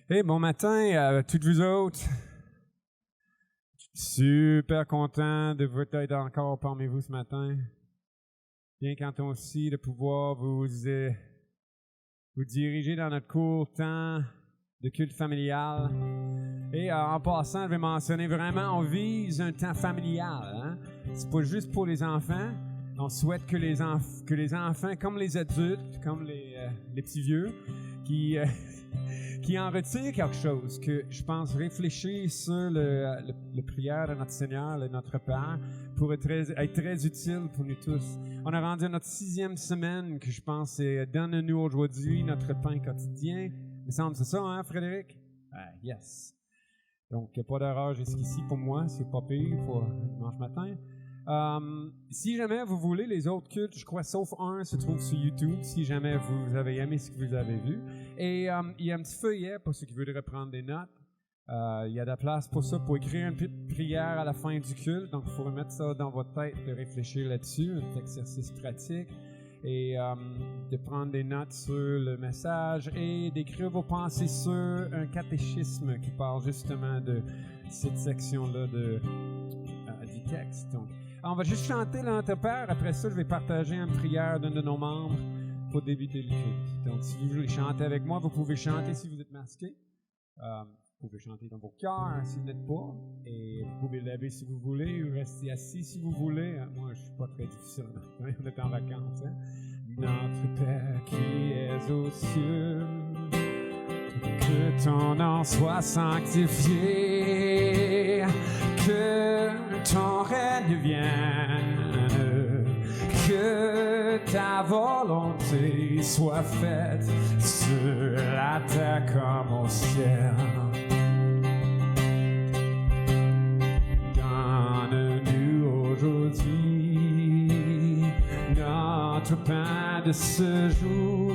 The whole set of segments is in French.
Hey, bon matin à toutes vous autres. Super content de vous être encore parmi vous ce matin. Bien content aussi de pouvoir vous diriger dans notre court temps de culte familial. Et en passant, je vais mentionner vraiment, on vise un temps familial. Hein? C'est pas juste pour les enfants. On souhaite que les enfants, comme les adultes, comme les petits vieux, qui en retirent quelque chose, que je pense réfléchir sur le prière de notre Seigneur, de notre Père, pour être très utile pour nous tous. On a rendu à notre 6e semaine, que je pense c'est « Donne-nous aujourd'hui notre pain quotidien ». Il me semble, c'est ça, hein, Frédéric? Ah, yes. Donc, pas d'erreur jusqu'ici pour moi, c'est pas pire pour dimanche matin. Si jamais vous voulez, les autres cultes, je crois, sauf un, se trouvent sur YouTube, si jamais vous avez aimé ce que vous avez vu. Et il y a un petit feuillet pour ceux qui voudraient prendre des notes. Il y a de la place pour ça, pour écrire une petite prière à la fin du culte. Donc, il faut remettre ça dans votre tête, de réfléchir là-dessus, un petit exercice pratique. Et de prendre des notes sur le message et d'écrire vos pensées sur un catéchisme qui parle justement de cette section-là du texte. Donc, on va juste chanter Notre Père. Après ça, je vais partager une prière d'un de nos membres pour débuter le culte. Donc, si vous voulez chanter avec moi, vous pouvez chanter si vous êtes masqué. Vous pouvez chanter dans vos cœurs si vous n'êtes pas. Et vous pouvez lever si vous voulez ou rester assis si vous voulez. Moi, je ne suis pas très difficile. On est en vacances. Hein? Notre Père qui es aux cieux, que ton nom soit sanctifié, que ton règne vienne, que ta volonté soit faite sur la terre comme au ciel. Donne-nous aujourd'hui notre pain de ce jour.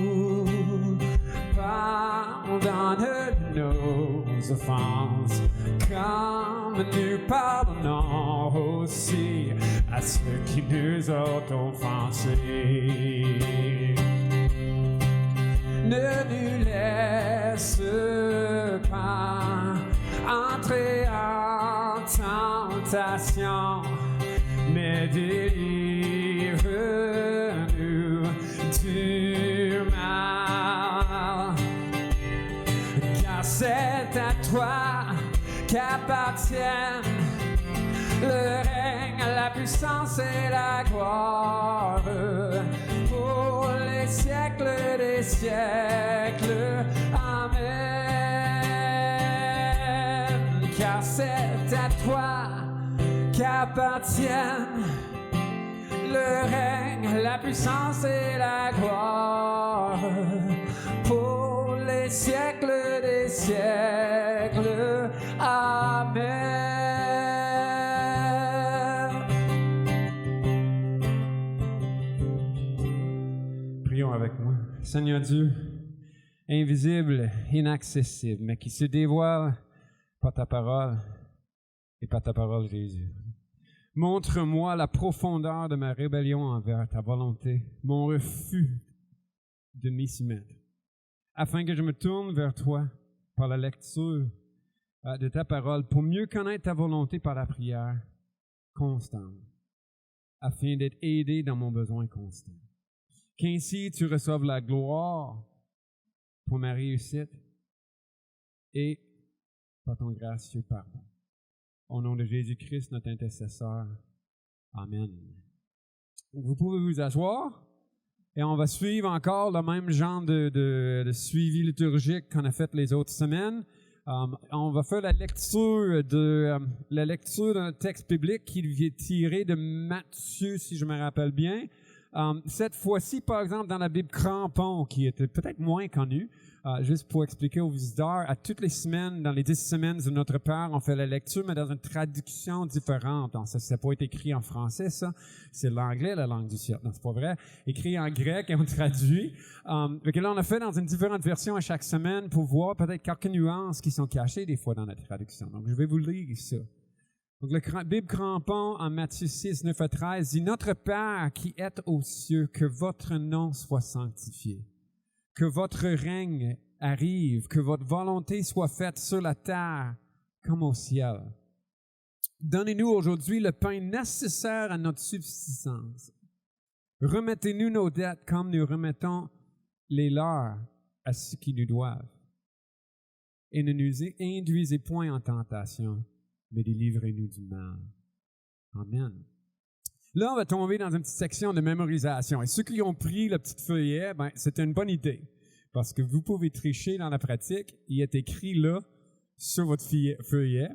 Pardonne nos offenses, comme nous pardonnons aussi à ceux qui nous ont offensés. Ne nous laisse pas entrer en tentation, mais délivre-nous du mal. Car c'est à toi qu'appartiennent le règne, la puissance et la gloire pour les siècles des siècles. Amen. Car c'est à toi qu'appartiennent le règne, la puissance et la gloire pour les siècles des siècles. Amen. Prions avec moi. Seigneur Dieu, invisible, inaccessible, mais qui se dévoile par ta parole et par ta parole, Jésus. Montre-moi la profondeur de ma rébellion envers ta volonté, mon refus de m'y soumettre, afin que je me tourne vers toi par la lecture de ta parole pour mieux connaître ta volonté par la prière constante, afin d'être aidé dans mon besoin constant. Qu'ainsi tu reçoives la gloire pour ma réussite et par ton gracieux pardon. Au nom de Jésus-Christ, notre intercesseur. Amen. Vous pouvez vous asseoir et on va suivre encore le même genre de suivi liturgique qu'on a fait les autres semaines. On va faire la lecture d'un texte biblique qui est tiré de Matthieu, si je me rappelle bien. Cette fois-ci, par exemple, dans la Bible Crampon, qui était peut-être moins connue, juste pour expliquer aux visiteurs, à toutes les semaines, dans les 10 semaines de Notre Père, on fait la lecture, mais dans une traduction différente. Donc, ça n'a pas été écrit en français, ça. C'est l'anglais, la langue du siècle. Non, c'est pas vrai. Écrit en grec et on traduit. Donc là, on a fait dans une différente version à chaque semaine pour voir peut-être quelques nuances qui sont cachées des fois dans la traduction. Donc, je vais vous lire ça. Donc, le Bible Crampon en Matthieu 6, 9 à 13 dit « Notre Père qui êtes aux cieux, que votre nom soit sanctifié, que votre règne arrive, que votre volonté soit faite sur la terre comme au ciel. Donnez-nous aujourd'hui le pain nécessaire à notre subsistance. Remettez-nous nos dettes comme nous remettons les leurs à ceux qui nous doivent. Et ne nous induisez point en tentation, mais délivrez-nous du mal. Amen. Là, on va tomber dans une petite section de mémorisation. Et ceux qui ont pris le petit feuillet, c'était une bonne idée. Parce que vous pouvez tricher dans la pratique. Il est écrit là, sur votre feuillet.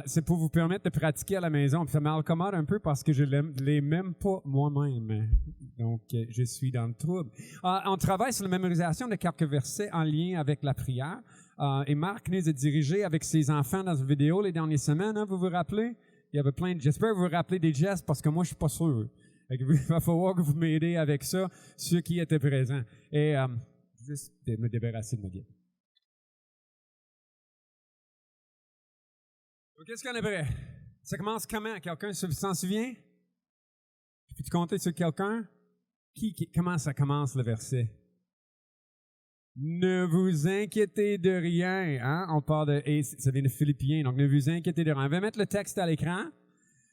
C'est pour vous permettre de pratiquer à la maison. Puis ça m'incommode un peu parce que je ne l'ai même pas moi-même. Donc, je suis dans le trouble. On travaille sur la mémorisation de quelques versets en lien avec la prière. Et Marc nous a dirigés avec ses enfants dans une vidéo les dernières semaines. Hein, vous vous rappelez? Il y avait plein de... J'espère que vous vous rappelez des gestes parce que moi, je ne suis pas sûr. Il va falloir que vous m'aidez avec ça, ceux qui étaient présents. Et juste de me débarrasser de ma guide. Qu'est-ce qu'on est prêt? Ça commence comment? Quelqu'un s'en souvient? Peux-tu compter sur quelqu'un? Comment ça commence le verset? Ne vous inquiétez de rien. Hein? On parle de... Et ça vient de Philippiens, donc ne vous inquiétez de rien. On va mettre le texte à l'écran,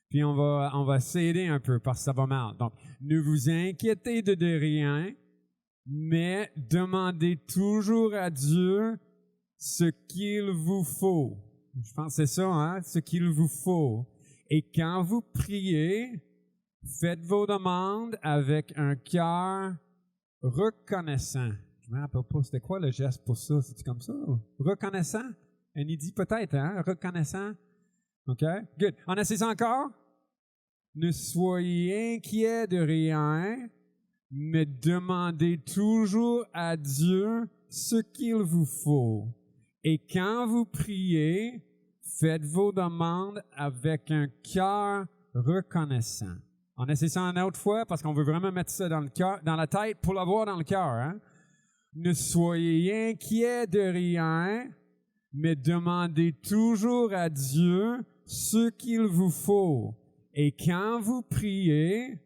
puis on va s'aider un peu parce que ça va mal. Donc, ne vous inquiétez de rien, mais demandez toujours à Dieu ce qu'il vous faut. Je pense que c'est ça, hein? Ce qu'il vous faut. Et quand vous priez, faites vos demandes avec un cœur reconnaissant. Je ne me rappelle pas, c'était quoi le geste pour ça? C'est-tu comme ça? Reconnaissant? On y dit peut-être, hein? Reconnaissant? OK? Good. On essaie ça encore? Ne soyez inquiets de rien, mais demandez toujours à Dieu ce qu'il vous faut. Et quand vous priez, faites vos demandes avec un cœur reconnaissant. On essaie ça une autre fois parce qu'on veut vraiment mettre ça dans le cœur, dans la tête pour l'avoir dans le cœur. Hein? Ne soyez inquiets de rien, mais demandez toujours à Dieu ce qu'il vous faut. Et quand vous priez,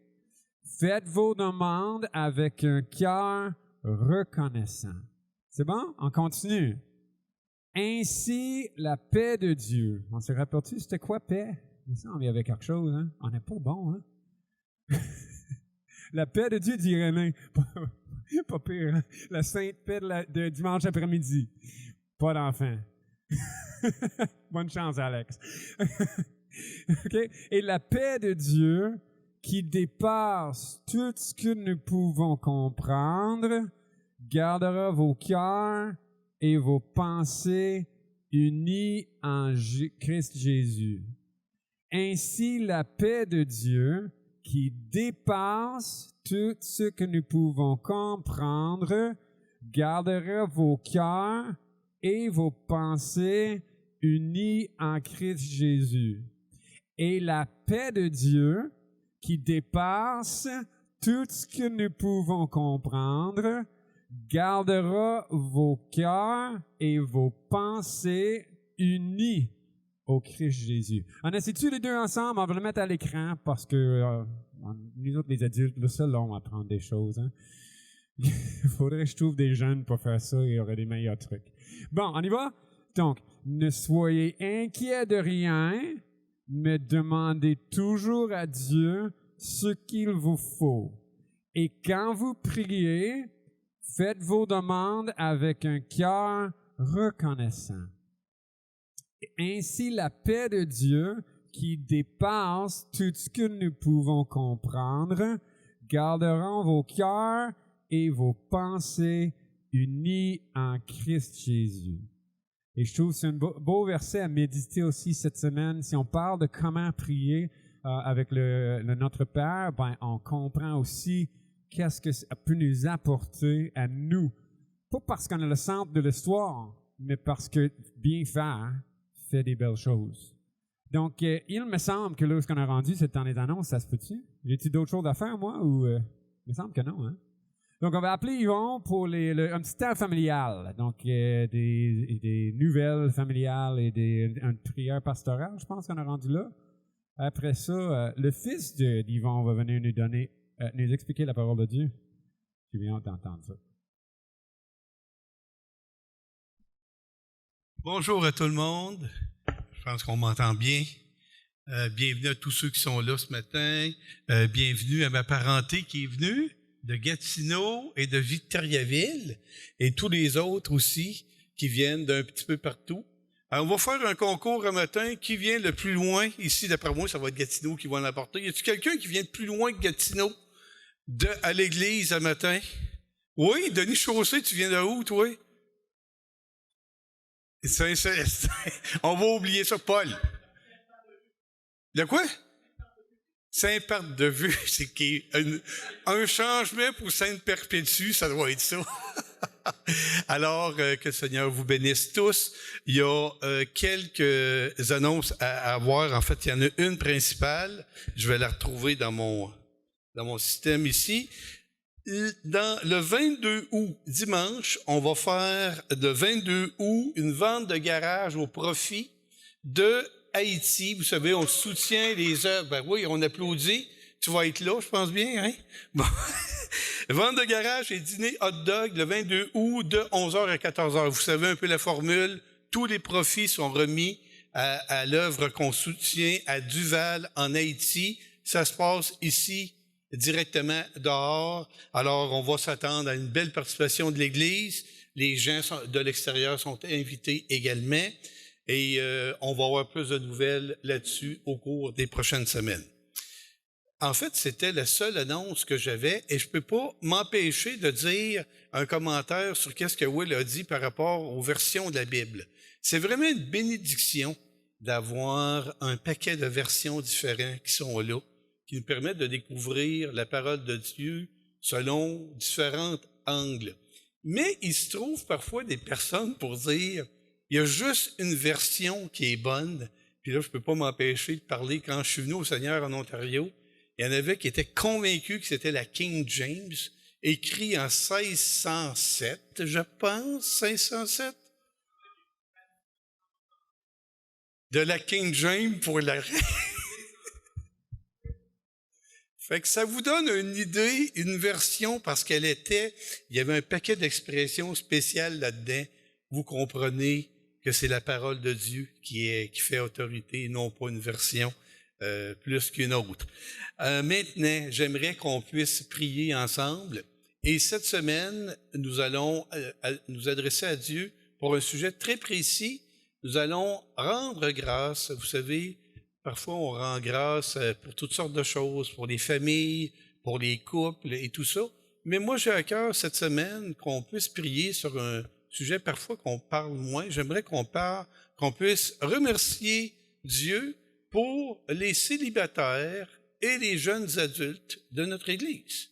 faites vos demandes avec un cœur reconnaissant. C'est bon? On continue. Ainsi, la paix de Dieu. On s'est rappelé, c'était quoi paix? Il me semble qu'il y avait quelque chose, hein? On n'est pas bon, hein? La paix de Dieu, dit René. Pas pire, hein? La sainte paix de dimanche après-midi. Pas d'enfant. Bonne chance, Alex. Okay? Et la paix de Dieu, qui dépasse tout ce que nous pouvons comprendre, gardera vos cœurs et vos pensées unis en Christ Jésus. Ainsi, la paix de Dieu, qui dépasse tout ce que nous pouvons comprendre, gardera vos cœurs et vos pensées unis en Christ Jésus. Et la paix de Dieu, qui dépasse tout ce que nous pouvons comprendre, gardera vos cœurs et vos pensées unis au Christ Jésus. On essaie-tu les deux ensemble? On va le mettre à l'écran parce que nous autres, les adultes, là, c'est long à apprendre des choses. Hein? Il faudrait que je trouve des jeunes pour faire ça et il y aurait des meilleurs trucs. Bon, on y va? Donc, ne soyez inquiets de rien, mais demandez toujours à Dieu ce qu'il vous faut. Et quand vous priez, faites vos demandes avec un cœur reconnaissant. Ainsi, la paix de Dieu, qui dépasse tout ce que nous pouvons comprendre, gardera vos cœurs et vos pensées unis en Christ Jésus. Et je trouve que c'est un beau verset à méditer aussi cette semaine. Si on parle de comment prier avec le Notre Père, on comprend aussi qu'est-ce que ça peut nous apporter à nous. Pas parce qu'on est le centre de l'histoire, mais parce que bien faire fait des belles choses. Donc, il me semble que là où on a rendu, c'est dans les annonces, ça se peut-tu? J'ai-tu d'autres choses à faire, moi, ou il me semble que non, hein? Donc, on va appeler Yvon pour un petit temps familial. Donc, des nouvelles familiales et une prière pastorale, je pense qu'on a rendu là. Après ça, le fils d'Yvon va venir nous expliquer la parole de Dieu. J'ai bien hâte d'entendre ça. Bonjour à tout le monde. Je pense qu'on m'entend bien. Bienvenue à tous ceux qui sont là ce matin. Bienvenue à ma parenté qui est venue de Gatineau et de Victoriaville et tous les autres aussi qui viennent d'un petit peu partout. Alors, on va faire un concours un matin. Qui vient le plus loin? Ici, d'après moi, ça va être Gatineau qui va l'emporter. Y a-t-il quelqu'un qui vient de plus loin que Gatineau à l'église un matin? Oui, Denis Chaussé, tu viens de où, toi? On va oublier ça, Paul. De quoi? Saint-Perte-de-Vue, c'est un changement pour Sainte-Perpétue, ça doit être ça. Alors, que le Seigneur vous bénisse tous. Il y a quelques annonces à avoir. En fait, il y en a une principale. Je vais la retrouver dans mon système ici. Dans le 22 août, dimanche, on va faire le 22 août une vente de garage au profit de Haïti. Vous savez, on soutient les œuvres. Ben oui, on applaudit. Tu vas être là, je pense bien, hein? Bon. Vente de garage et dîner hot dog le 22 août de 11h à 14h. Vous savez un peu la formule. Tous les profits sont remis à l'œuvre qu'on soutient à Duval, en Haïti. Ça se passe ici, directement dehors. Alors, on va s'attendre à une belle participation de l'Église. Les gens de l'extérieur sont invités également. Et on va avoir plus de nouvelles là-dessus au cours des prochaines semaines. En fait, c'était la seule annonce que j'avais et je peux pas m'empêcher de dire un commentaire sur qu'est-ce que Will a dit par rapport aux versions de la Bible. C'est vraiment une bénédiction d'avoir un paquet de versions différentes qui sont là, qui nous permettent de découvrir la parole de Dieu selon différents angles. Mais il se trouve parfois des personnes pour dire, il y a juste une version qui est bonne, puis là, je peux pas m'empêcher de parler quand je suis venu au Seigneur en Ontario. Il y en avait qui étaient convaincus que c'était la King James, écrit en 1607, je pense, 1607. De la King James pour la... Fait que ça vous donne une idée, une version, parce il y avait un paquet d'expressions spéciales là-dedans. Vous comprenez que c'est la parole de Dieu qui fait autorité et non pas une version plus qu'une autre. Maintenant, j'aimerais qu'on puisse prier ensemble. Et cette semaine, nous allons nous adresser à Dieu pour un sujet très précis. Nous allons rendre grâce. Vous savez, parfois on rend grâce pour toutes sortes de choses, pour les familles, pour les couples et tout ça. Mais moi, j'ai à cœur cette semaine qu'on puisse prier sur un sujet parfois qu'on parle moins. J'aimerais qu'on puisse remercier Dieu pour les célibataires et les jeunes adultes de notre Église.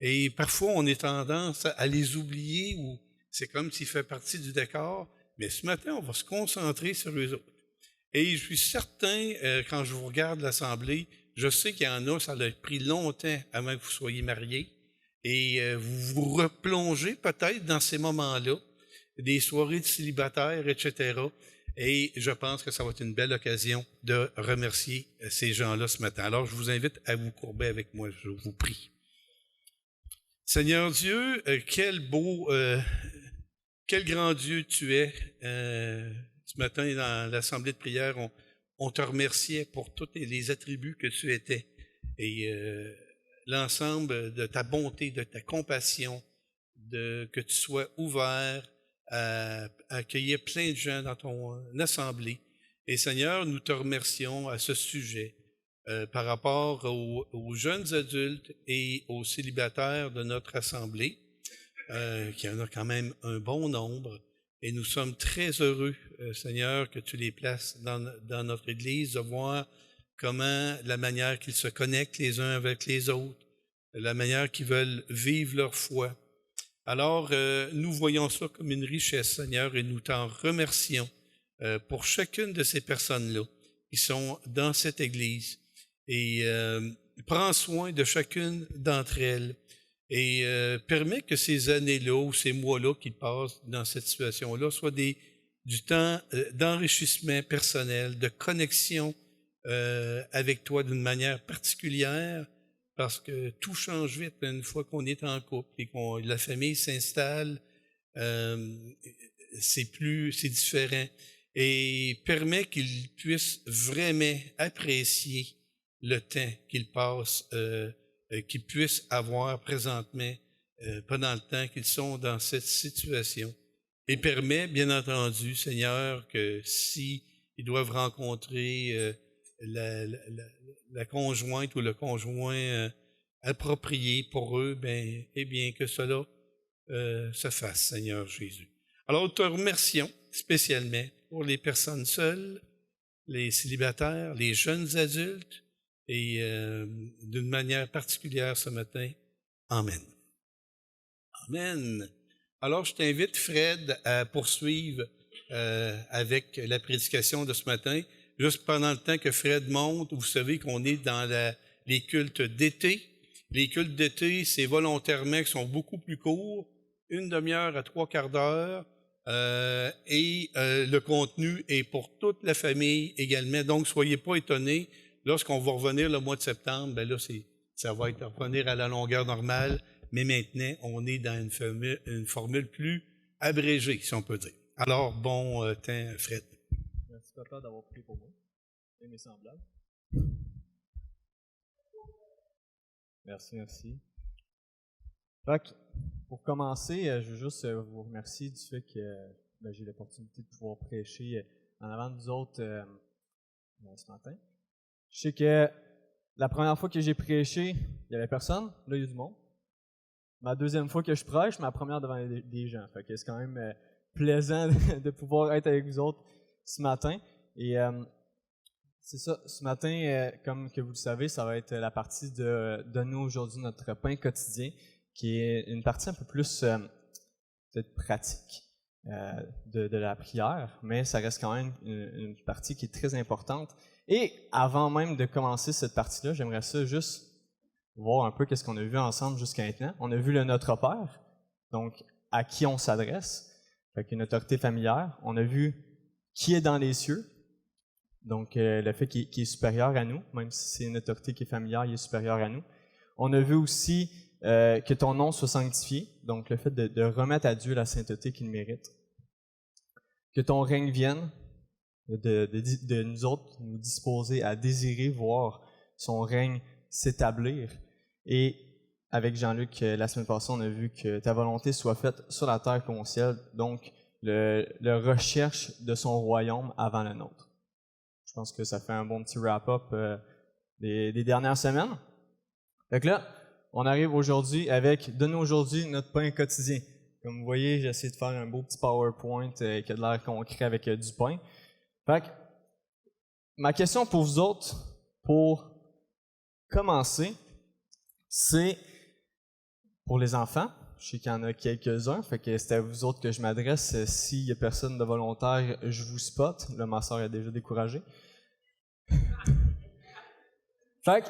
Et parfois, on a tendance à les oublier ou c'est comme s'ils font partie du décor. Mais ce matin, on va se concentrer sur eux autres. Et je suis certain, quand je vous regarde l'Assemblée, je sais qu'il y en a, ça a pris longtemps avant que vous soyez mariés. Et vous vous replongez peut-être dans ces moments-là, des soirées de célibataires, etc. Et je pense que ça va être une belle occasion de remercier ces gens-là ce matin. Alors, je vous invite à vous courber avec moi, je vous prie. Seigneur Dieu, quel grand Dieu tu es. Ce matin, dans l'assemblée de prière, on te remerciait pour tous les attributs que tu étais et l'ensemble de ta bonté, de ta compassion, que tu sois ouvert à accueillir plein de gens dans ton assemblée. Et Seigneur, nous te remercions à ce sujet par rapport aux jeunes adultes et aux célibataires de notre assemblée, qu'il y en a quand même un bon nombre. Et nous sommes très heureux, Seigneur, que tu les places dans notre Église, de voir comment la manière qu'ils se connectent les uns avec les autres, la manière qu'ils veulent vivre leur foi. Alors, nous voyons ça comme une richesse, Seigneur, et nous t'en remercions pour chacune de ces personnes-là qui sont dans cette Église. Et prends soin de chacune d'entre elles et permets que ces années-là ou ces mois-là qui passent dans cette situation-là soient du temps d'enrichissement personnel, de connexion avec toi d'une manière particulière, parce que tout change vite une fois qu'on est en couple et que la famille s'installe. c'est différent. Et permet qu'ils puissent vraiment apprécier le temps qu'ils passent, qu'ils puissent avoir présentement pendant le temps qu'ils sont dans cette situation. Et permet, bien entendu, Seigneur, que si ils doivent rencontrer la conjointe ou le conjoint approprié pour eux, eh bien que cela se fasse, Seigneur Jésus. Alors, nous te remercions spécialement pour les personnes seules, les célibataires, les jeunes adultes, et d'une manière particulière ce matin. Amen. Amen. Alors, je t'invite, Fred, à poursuivre avec la prédication de ce matin. Juste pendant le temps que Fred monte, vous savez qu'on est dans les cultes d'été. Les cultes d'été, c'est volontairement qui sont beaucoup plus courts, 1 demi-heure à 3/4 d'heure, et le contenu est pour toute la famille également. Donc, soyez pas étonnés. Lorsqu'on va revenir le mois de septembre, là, ça va être revenir à la longueur normale, mais maintenant, on est dans une formule plus abrégée, si on peut dire. Alors, bon temps, Fred. Merci, papa, d'avoir prié pour moi et mes semblables. Merci. Fait que, pour commencer, je veux juste vous remercier du fait que j'ai l'opportunité de pouvoir prêcher en avant de vous autres ce matin. Je sais que la première fois que j'ai prêché, il n'y avait personne, là il y a du monde. Ma deuxième fois que je prêche, ma première devant des gens. Fait que c'est quand même plaisant de pouvoir être avec vous autres ce matin. Et c'est ça, ce matin, comme que vous le savez, ça va être la partie de Donne-nous aujourd'hui notre pain quotidien, qui est une partie un peu plus peut-être pratique de la prière, mais ça reste quand même une partie qui est très importante. Et avant même de commencer cette partie-là, j'aimerais ça juste voir un peu qu'est-ce qu'on a vu ensemble jusqu'à maintenant. On a vu le Notre Père, donc à qui on s'adresse, avec une autorité familière. On a vu qui est dans les cieux, donc le fait qu'il est supérieur à nous, même si c'est une autorité qui est familière, il est supérieur à nous. On a vu aussi que ton nom soit sanctifié, donc le fait de remettre à Dieu la sainteté qu'il mérite. Que ton règne vienne, de nous autres, nous disposer à désirer voir son règne s'établir. Et avec Jean-Luc, la semaine passée, on a vu que ta volonté soit faite sur la terre comme au ciel, donc le recherche de son royaume avant le nôtre. Je pense que ça fait un bon petit wrap-up des dernières semaines. Fait que là, on arrive aujourd'hui avec « Donne-nous aujourd'hui notre pain quotidien ». Comme vous voyez, j'ai essayé de faire un beau petit PowerPoint qui a de l'air concret avec du pain. Fait que, ma question pour vous autres, pour commencer, c'est pour les enfants. Je sais qu'il y en a quelques-uns, fait que c'est à vous autres que je m'adresse. S'il n'y a personne de volontaire, je vous spot. Là, ma soeur est déjà découragée. Fait que,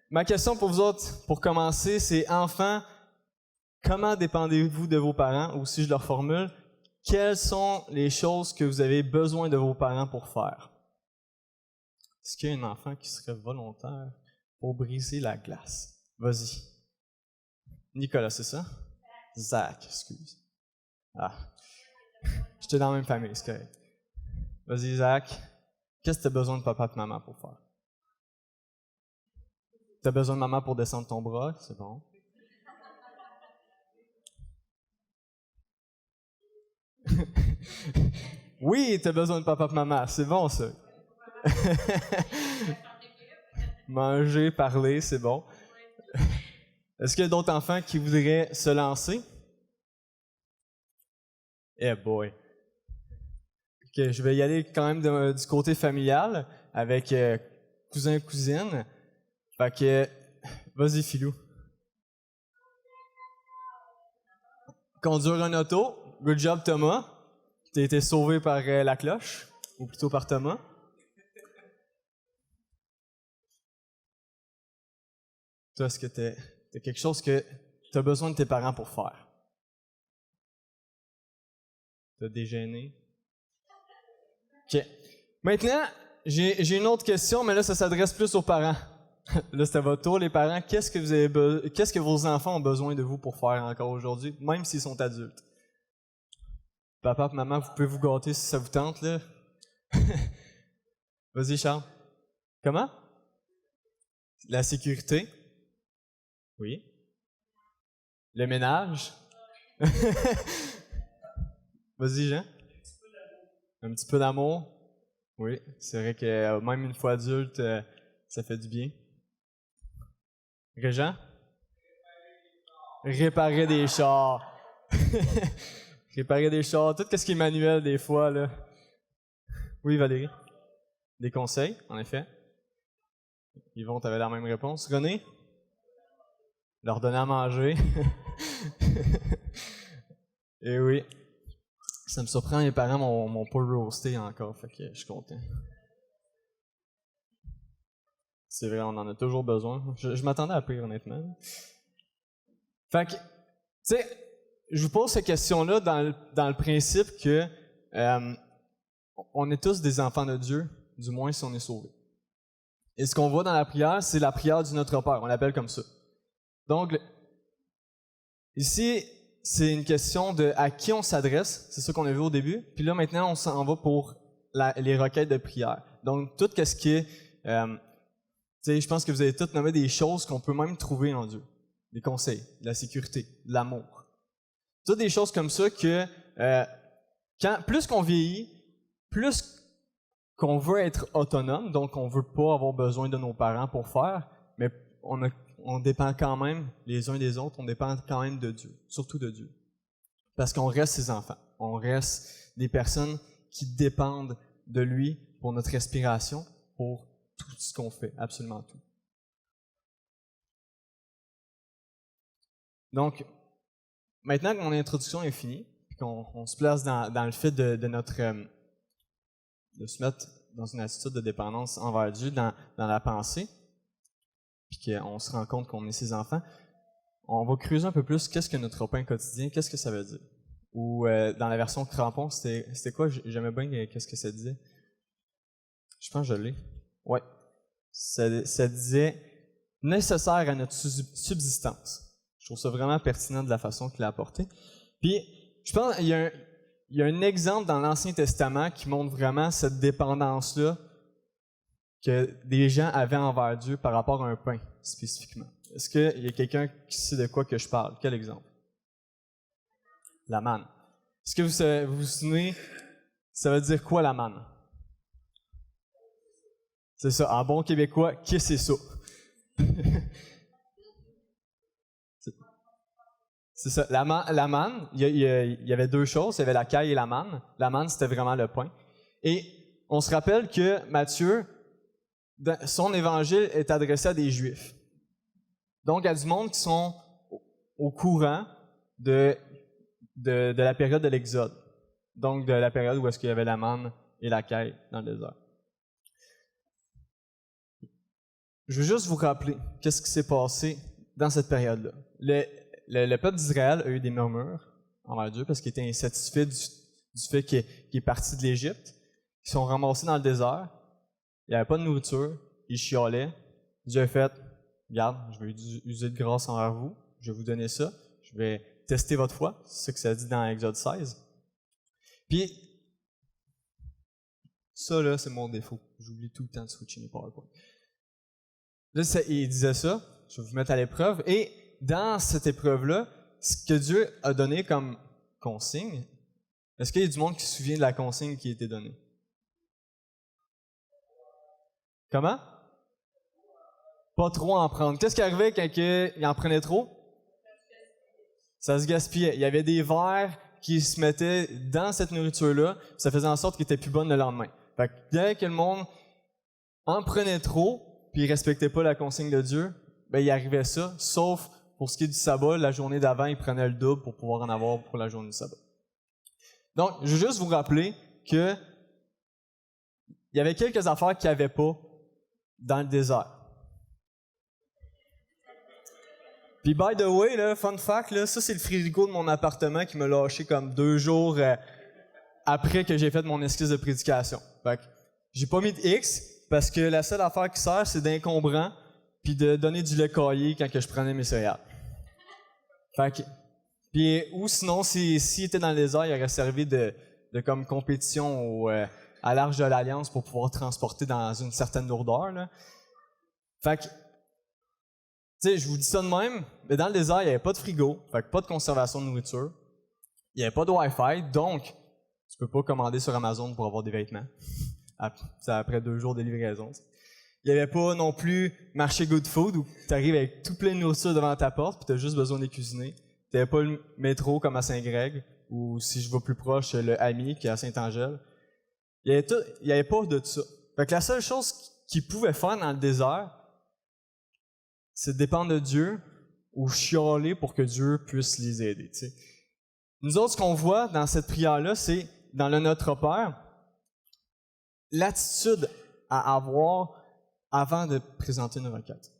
ma question pour vous autres, pour commencer, c'est enfants, comment dépendez-vous de vos parents? Ou si je leur formule, quelles sont les choses que vous avez besoin de vos parents pour faire? Est-ce qu'il y a un enfant qui serait volontaire pour briser la glace? Vas-y. Nicolas, c'est ça? Zach, excuse. Ah. J'étais dans la même famille, c'est correct. Vas-y, Zach. Qu'est-ce que tu as besoin de papa et maman pour faire? Tu as besoin de maman pour descendre ton bras? C'est bon. Oui, tu as besoin de papa et maman. C'est bon, ça. Manger, parler, c'est bon. Est-ce qu'il y a d'autres enfants qui voudraient se lancer? Eh boy. Okay, je vais y aller quand même du côté familial avec cousin, cousine. Fait que, vas-y, Philou. Conduire un auto. Good job, Thomas. Tu as été sauvé par la cloche, ou plutôt par Thomas. Toi, est-ce que tu as quelque chose que tu as besoin de tes parents pour faire? Tu as déjeuné? OK. Maintenant, j'ai une autre question, mais là, ça s'adresse plus aux parents. Là, c'est à votre tour, les parents. Qu'est-ce que vos enfants ont besoin de vous pour faire encore aujourd'hui, même s'ils sont adultes? Papa et maman, vous pouvez vous gâter si ça vous tente, là. Vas-y, Charles. Comment? La sécurité. Oui. Le ménage. Vas-y, Jean. Un petit peu d'amour. Oui, c'est vrai que même une fois adulte, ça fait du bien. Régent? Réparer des chars. Réparer des chars, tout ce qui est manuel des fois, là. Oui, Valérie? Des conseils, en effet. Yvon, t'avais la même réponse. René? Leur donner à manger. Et oui. Ça me surprend, mes parents m'ont pas roasté encore, fait que je suis content. C'est vrai, on en a toujours besoin. Je m'attendais à pire, honnêtement. Fait que, tu sais, je vous pose cette question-là dans le principe que on est tous des enfants de Dieu, du moins si on est sauvés. Et ce qu'on voit dans la prière, c'est la prière du Notre Père, on l'appelle comme ça. Donc, ici, c'est une question de à qui on s'adresse, c'est ça qu'on a vu au début. Puis là, maintenant, on s'en va pour les requêtes de prière. Donc, tout ce qui est... tu sais, je pense que vous avez tous nommé des choses qu'on peut même trouver en Dieu. Des conseils, de la sécurité, de l'amour. Toutes des choses comme ça que, plus qu'on vieillit, plus qu'on veut être autonome, donc on veut pas avoir besoin de nos parents pour faire, mais on dépend quand même les uns des autres, on dépend quand même de Dieu, surtout de Dieu. Parce qu'on reste ses enfants, on reste des personnes qui dépendent de lui pour notre respiration, pour tout ce qu'on fait, absolument tout. Donc, maintenant que mon introduction est finie, puis qu'on se place dans le fait de se mettre dans une attitude de dépendance envers Dieu, dans la pensée, puis qu'on se rend compte qu'on est ses enfants, on va creuser un peu plus qu'est-ce que notre pain quotidien, qu'est-ce que ça veut dire. Ou dans la version crampon, c'était quoi? J'aimais bien qu'est-ce que ça disait. Je pense que je l'ai. Ouais. Ça disait « nécessaire à notre subsistance ». Je trouve ça vraiment pertinent de la façon qu'il l'a apporté. Puis, je pense qu'il y a un exemple dans l'Ancien Testament qui montre vraiment cette dépendance-là que des gens avaient envers Dieu par rapport à un pain, spécifiquement. Est-ce qu'il y a quelqu'un qui sait de quoi que je parle? Quel exemple? La manne. Est-ce que vous vous souvenez, ça veut dire quoi la manne? C'est ça, en bon québécois, qu'est-ce que c'est ça? C'est ça. La manne, il y avait deux choses. Il y avait la caille et la manne. La manne, c'était vraiment le pain. Et on se rappelle que Matthieu, son évangile est adressé à des Juifs. Donc, à du monde qui sont au courant de la période de l'Exode. Donc, de la période où est-ce qu'il y avait la manne et la caille dans le désert. Je veux juste vous rappeler qu'est-ce qui s'est passé dans cette période-là. Le peuple d'Israël a eu des murmures envers Dieu parce qu'il était insatisfait du fait qu'il est parti de l'Égypte. Ils sont ramassés dans le désert. Il n'y avait pas de nourriture. Ils chialaient. Dieu a fait, regarde, je vais user de grâce envers vous. Je vais vous donner ça. Je vais tester votre foi. C'est ce que ça dit dans Exode 16. Puis, ça là, c'est mon défaut. J'oublie tout le temps de switcher mes PowerPoint. Là, il disait ça. Je vais vous mettre à l'épreuve. Et dans cette épreuve-là, ce que Dieu a donné comme consigne, est-ce qu'il y a du monde qui se souvient de la consigne qui a été donnée? Comment? Pas trop en prendre. Qu'est-ce qui arrivait quand il en prenait trop? Ça se gaspillait. Il y avait des vers qui se mettaient dans cette nourriture-là, ça faisait en sorte qu'elle était plus bonne le lendemain. Fait que dès que le monde en prenait trop, puis il respectait pas la consigne de Dieu, ben il arrivait ça, sauf pour ce qui est du sabbat, la journée d'avant, il prenait le double pour pouvoir en avoir pour la journée du sabbat. Donc, je veux juste vous rappeler que il y avait quelques affaires qu'il n'y avait pas dans le désert. Puis, by the way, là, fun fact, là, ça, c'est le frigo de mon appartement qui m'a lâché comme 2 jours après que j'ai fait mon esquisse de prédication. Fait que j'ai pas mis de X parce que la seule affaire qui sert, c'est d'encombrant puis de donner du lait caillé quand que je prenais mes céréales. Fait que Puis, ou sinon, s'il était dans le désert, il aurait servi de comme compétition à l'Arche de l'Alliance pour pouvoir transporter dans une certaine lourdeur, là. Fait que, tu sais, je vous dis ça de même, mais dans le désert, il n'y avait pas de frigo, fait que pas de conservation de nourriture, il n'y avait pas de Wi-Fi, donc tu peux pas commander sur Amazon pour avoir des vêtements. C'est après 2 jours de livraison. Il n'y avait pas non plus marché Good Food où tu arrives avec tout plein de nourriture devant ta porte puis tu as juste besoin de les cuisiner. Tu n'avais pas le métro comme à Saint-Greg ou si je vais plus proche, le Ami qui est à Saint-Angèle. Il n'y avait pas de ça. Fait que la seule chose qu'ils pouvaient faire dans le désert, c'est de dépendre de Dieu ou chialer pour que Dieu puisse les aider. T'sais. Nous autres, ce qu'on voit dans cette prière-là, c'est dans le Notre Père, l'attitude à avoir avant de présenter une requête.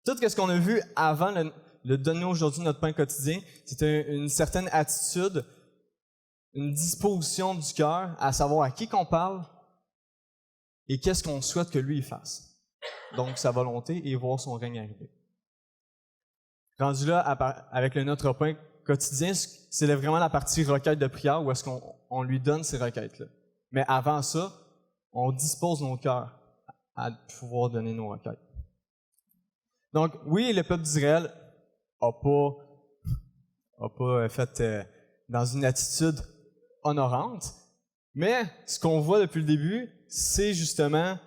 Tout ce qu'on a vu avant le donner aujourd'hui notre pain quotidien, c'était une certaine attitude, une disposition du cœur à savoir à qui qu'on parle et qu'est-ce qu'on souhaite que lui il fasse. Donc sa volonté et voir son règne arriver. Rendu là, avec le Notre pain quotidien, c'est vraiment la partie requête de prière où est-ce qu'on lui donne ces requêtes-là. Mais avant ça, on dispose nos cœurs à pouvoir donner nos requêtes. Donc, oui, le peuple d'Israël n'a pas fait dans une attitude honorante, mais ce qu'on voit depuis le début, c'est justement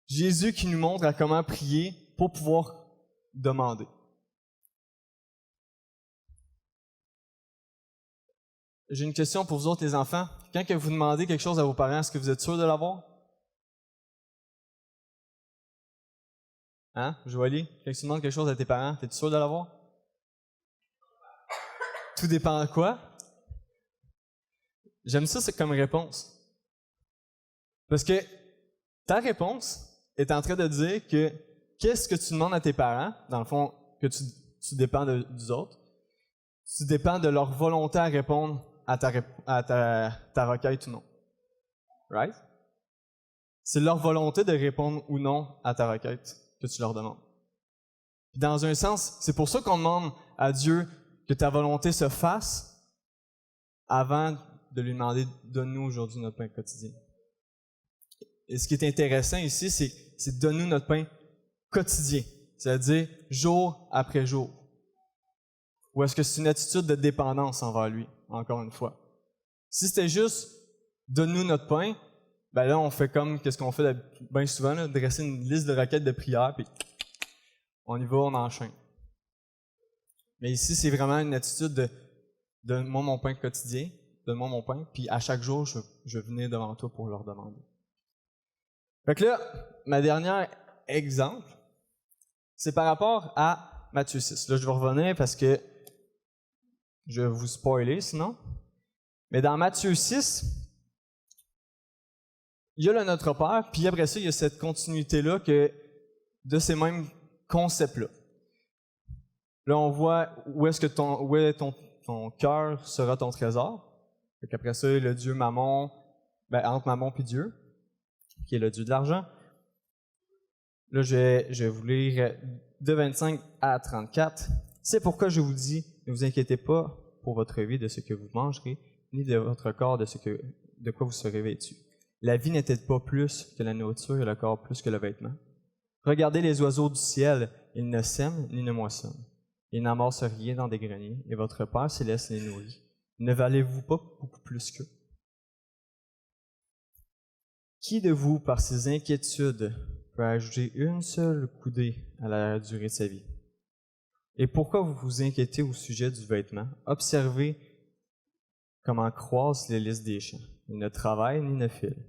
Jésus qui nous montre à comment prier pour pouvoir demander. J'ai une question pour vous autres, les enfants. Quand que vous demandez quelque chose à vos parents, est-ce que vous êtes sûr de l'avoir? Hein, Joëlie? Quand tu demandes quelque chose à tes parents, es-tu sûr de l'avoir? Tout dépend de quoi? J'aime ça, c'est comme réponse. Parce que ta réponse est en train de dire que qu'est-ce que tu demandes à tes parents, dans le fond, que tu dépends des autres, tu dépends de leur volonté à répondre à ta requête ou non. Right? C'est leur volonté de répondre ou non à ta requête que tu leur demandes. Puis dans un sens, c'est pour ça qu'on demande à Dieu que ta volonté se fasse avant de lui demander « Donne-nous aujourd'hui notre pain quotidien ». Et ce qui est intéressant ici, c'est « Donne-nous notre pain quotidien », c'est-à-dire jour après jour. Ou est-ce que c'est une attitude de dépendance envers lui, encore une fois? Si c'était juste « Donne-nous notre pain », ben là, on fait comme qu'est-ce qu'on fait bien souvent, là, dresser une liste de requêtes de prière, puis on y va, on enchaîne. Mais ici, c'est vraiment une attitude de « Donne-moi mon pain quotidien, donne-moi mon pain », puis à chaque jour, je vais venir devant toi pour leur demander. Fait que là, ma dernière exemple, c'est par rapport à Matthieu 6. Là, je vais revenir parce que je vais vous spoiler sinon. Mais dans Matthieu 6, il y a le Notre Père, puis après ça, il y a cette continuité-là de ces mêmes concepts-là. Là, on voit où est-ce que ton cœur sera ton trésor. Fait qu'après ça, le Dieu Mammon, entre Mammon et Dieu, qui est le Dieu de l'argent. Là, je vais vous lire de 25 à 34. C'est pourquoi je vous dis, ne vous inquiétez pas pour votre vie de ce que vous mangerez, ni de votre corps de quoi vous serez vêtu. La vie n'est-elle pas plus que la nourriture et le corps plus que le vêtement? Regardez les oiseaux du ciel, ils ne sèment ni ne moissonnent. Ils n'amassent rien dans des greniers, et votre Père céleste les nourrit. Ne valez-vous pas beaucoup plus qu'eux? Qui de vous, par ses inquiétudes, peut ajouter une seule coudée à la durée de sa vie? Et pourquoi vous vous inquiétez au sujet du vêtement? Observez comment croissent les lys des champs. Ils ne travaillent ni ne filent.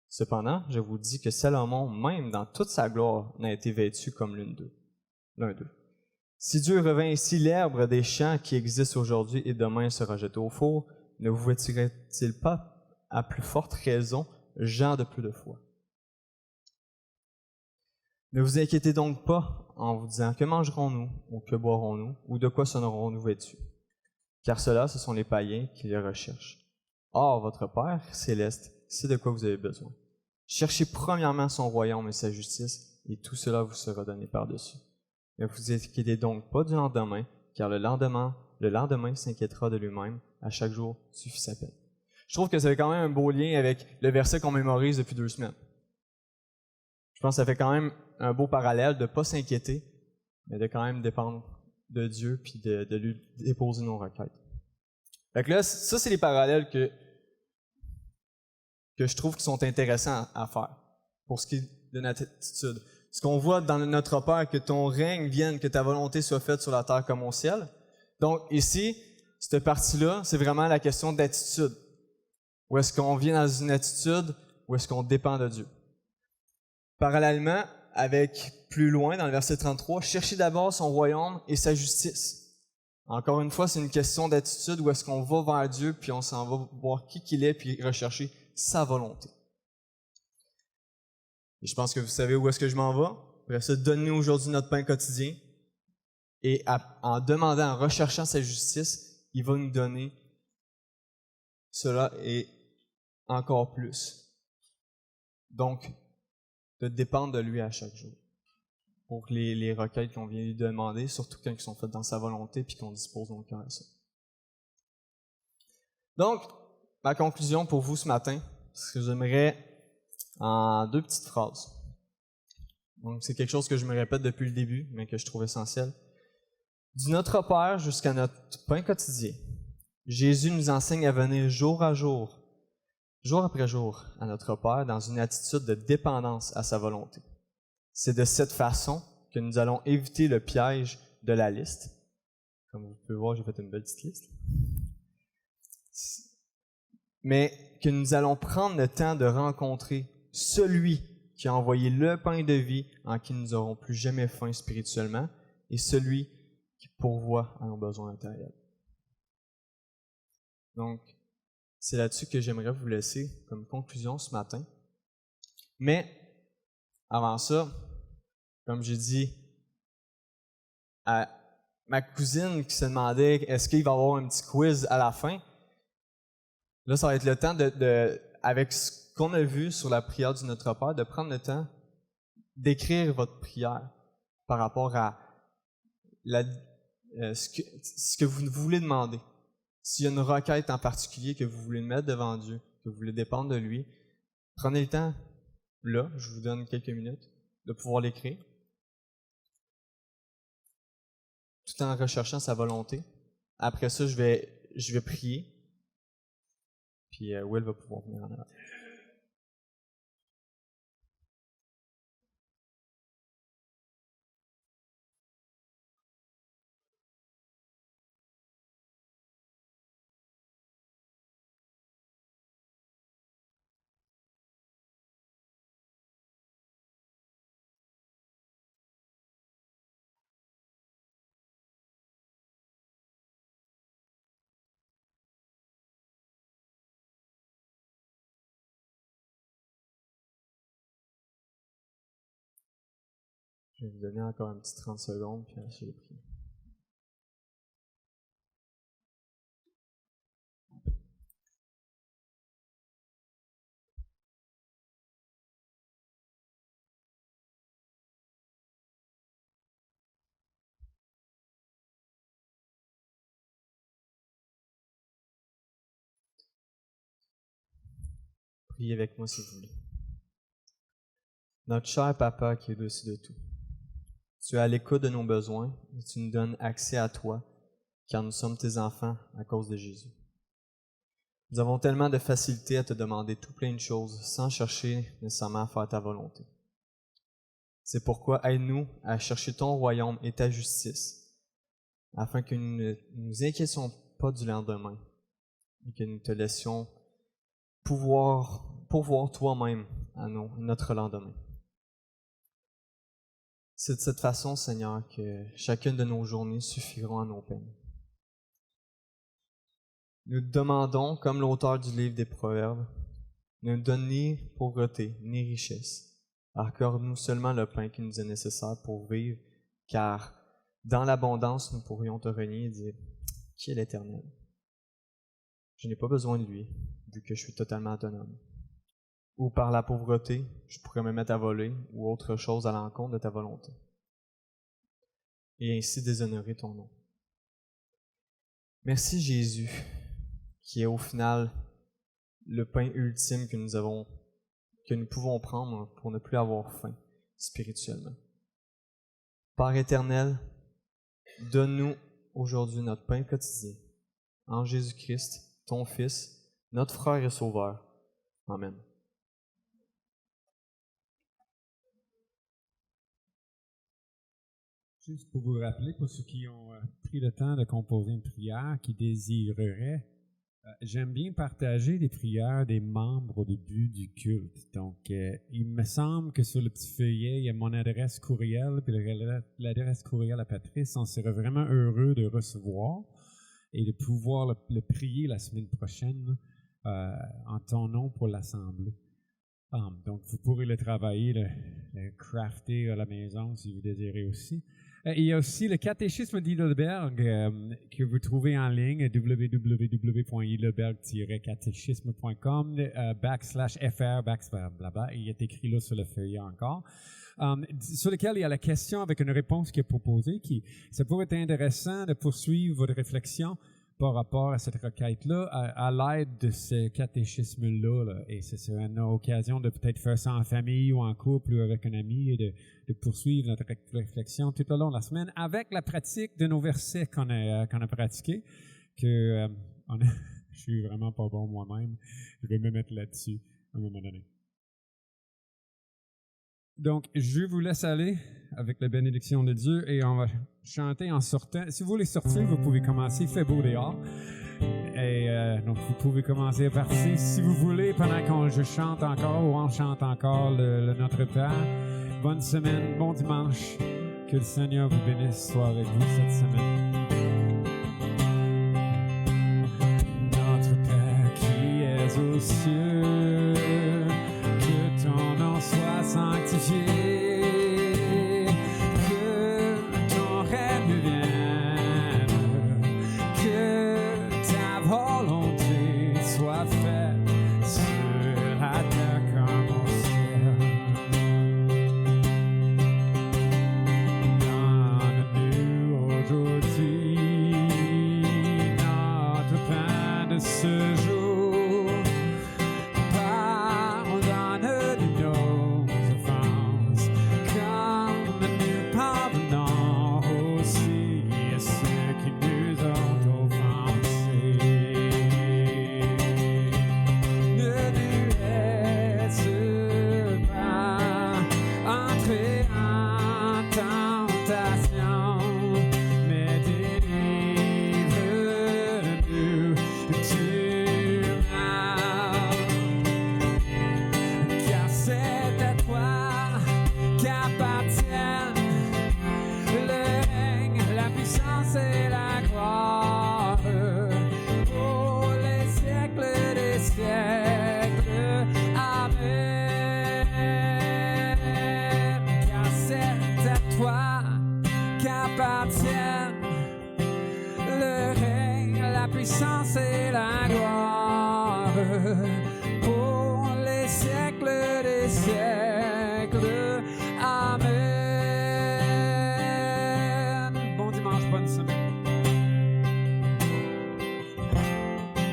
Cependant, je vous dis que Salomon, même dans toute sa gloire, n'a été vêtu comme l'un d'eux. Si Dieu revint ici l'herbe des champs qui existent aujourd'hui et demain sera jeté au four, ne vous vêtirait-il pas à plus forte raison, gens de peu de foi? Ne vous inquiétez donc pas en vous disant que mangerons-nous, ou que boirons-nous, ou de quoi serons-nous vêtus? Car cela, ce sont les païens qui les recherchent. Or, votre Père céleste sait de quoi vous avez besoin. Cherchez premièrement son royaume et sa justice, et tout cela vous sera donné par-dessus. Ne vous inquiétez donc pas du lendemain, car le lendemain le lendemain s'inquiétera de lui-même, à chaque jour suffit sa peine. Je trouve que ça fait quand même un beau lien avec le verset qu'on mémorise depuis 2 semaines. Je pense que ça fait quand même un beau parallèle de ne pas s'inquiéter, mais de quand même dépendre de Dieu puis de lui déposer nos requêtes. Fait que là, ça, c'est les parallèles que je trouve qui sont intéressants à faire pour ce qui est de notre attitude. Ce qu'on voit dans notre Père, que ton règne vienne, que ta volonté soit faite sur la terre comme au ciel. Donc ici, cette partie-là, c'est vraiment la question d'attitude. Où est-ce qu'on vient dans une attitude, où est-ce qu'on dépend de Dieu? Parallèlement, avec plus loin, dans le verset 33, « Cherchez d'abord son royaume et sa justice. » Encore une fois, c'est une question d'attitude où est-ce qu'on va vers Dieu, puis on s'en va voir qui qu'il est, puis rechercher sa volonté. Et je pense que vous savez où est-ce que je m'en vais. Après ça, donne-nous aujourd'hui notre pain quotidien. Et en demandant, en recherchant sa justice, il va nous donner cela et encore plus. Donc, de dépendre de lui à chaque jour. Pour les requêtes qu'on vient lui demander, surtout quand ils sont faites dans sa volonté puis qu'on dispose nos cœurs à ça. Donc, ma conclusion pour vous ce matin, c'est que j'aimerais en 2 petites phrases. Donc, c'est quelque chose que je me répète depuis le début, mais que je trouve essentiel. Du Notre Père jusqu'à notre pain quotidien, Jésus nous enseigne à venir jour après jour, à notre Père dans une attitude de dépendance à sa volonté. C'est de cette façon que nous allons éviter le piège de la liste. Comme vous pouvez voir, j'ai fait une belle petite liste. Mais que nous allons prendre le temps de rencontrer celui qui a envoyé le pain de vie en qui nous n'aurons plus jamais faim spirituellement et celui qui pourvoit à nos besoins intérieurs. Donc, c'est là-dessus que j'aimerais vous laisser comme conclusion ce matin. Mais, avant ça, comme j'ai dit à ma cousine qui se demandait est-ce qu'il va y avoir un petit quiz à la fin, là, ça va être le temps avec ce qu'on a vu sur la prière du Notre Père, de prendre le temps d'écrire votre prière par rapport à ce que vous voulez demander. S'il y a une requête en particulier que vous voulez mettre devant Dieu, que vous voulez dépendre de lui, prenez le temps, là, je vous donne quelques minutes, de pouvoir l'écrire, tout en recherchant sa volonté. Après ça, je vais prier, puis Will va pouvoir venir en avant. Je vais vous donner encore un petit 30 secondes, puis ensuite je vais prier. Priez avec moi si vous voulez. Notre cher Papa qui est au-dessus de tout, tu es à l'écoute de nos besoins et tu nous donnes accès à toi, car nous sommes tes enfants à cause de Jésus. Nous avons tellement de facilité à te demander tout plein de choses sans chercher nécessairement à faire ta volonté. C'est pourquoi aide-nous à chercher ton royaume et ta justice, afin que nous ne nous inquiétions pas du lendemain et que nous te laissions pourvoir toi-même à notre lendemain. C'est de cette façon, Seigneur, que chacune de nos journées suffiront à nos peines. Nous te demandons, comme l'auteur du livre des Proverbes, ne nous donne ni pauvreté, ni richesse. Accorde-nous seulement le pain qui nous est nécessaire pour vivre, car dans l'abondance, nous pourrions te renier et dire « Qui est l'Éternel? Je n'ai pas besoin de lui, vu que je suis totalement autonome. » Ou par la pauvreté, je pourrais me mettre à voler ou autre chose à l'encontre de ta volonté. Et ainsi déshonorer ton nom. Merci Jésus, qui est au final le pain ultime que nous pouvons prendre pour ne plus avoir faim spirituellement. Père éternel, donne-nous aujourd'hui notre pain quotidien. En Jésus-Christ, ton Fils, notre frère et sauveur. Amen. Juste pour vous rappeler, pour ceux qui ont pris le temps de composer une prière, qui désireraient, j'aime bien partager des prières des membres au début du culte. Donc, il me semble que sur le petit feuillet, il y a mon adresse courriel, puis l'adresse courriel à Patrice. On serait vraiment heureux de recevoir et de pouvoir le prier la semaine prochaine en ton nom pour l'Assemblée. Donc, vous pourrez le travailler, le crafter à la maison si vous désirez aussi. Il y a aussi le catéchisme d'Heidelberg que vous trouvez en ligne, www.heidelberg-catéchisme.com /fr /blabla. Il est écrit là sur le feuillet encore. Sur lequel il y a la question avec une réponse qui est proposée. Ça pourrait être intéressant de poursuivre votre réflexion par rapport à cette requête-là, à l'aide de ce catéchisme-là. Là. Et ce serait une occasion de peut-être faire ça en famille ou en couple ou avec un ami et de poursuivre notre réflexion tout au long de la semaine avec la pratique de nos versets qu'on a pratiqués. Je suis vraiment pas bon moi-même. Je vais me mettre là-dessus à un moment donné. Donc, je vous laisse aller avec la bénédiction de Dieu et on va chanter en sortant. Si vous voulez sortir, vous pouvez commencer. Il fait beau dehors. Et donc, vous pouvez commencer à partir. Si vous voulez, pendant je chante encore ou on chante encore le Notre Père, bonne semaine, bon dimanche. Que le Seigneur vous bénisse, soit avec vous cette semaine. Notre Père qui es aux cieux,